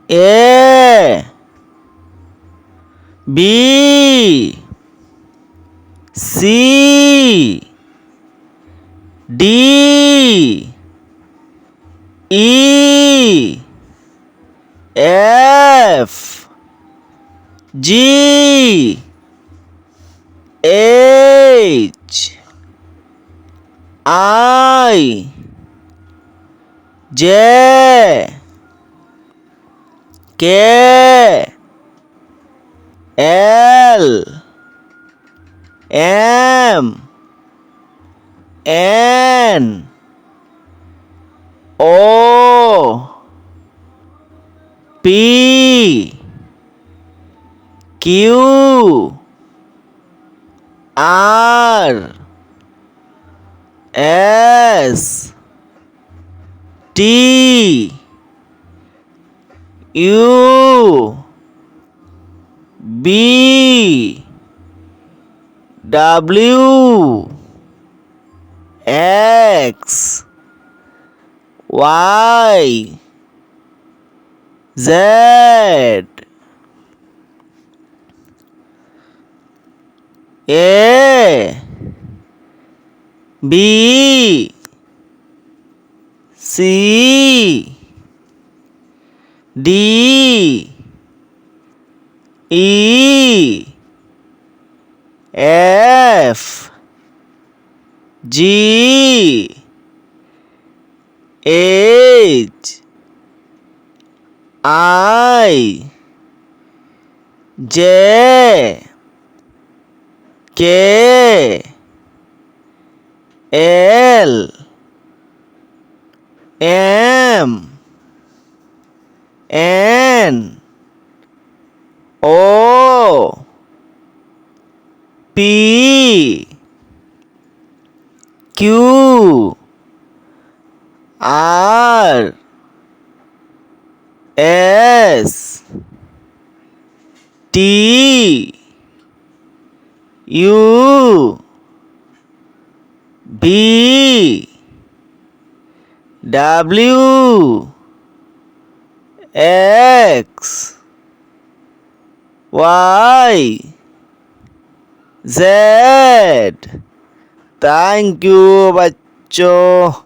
A B C D E F G H I J K L M N O P Q R S T U B W X Y Z A B C D E F G H I J K L M N O P Q R S T U B W X Y Z। Thank you बच्चों।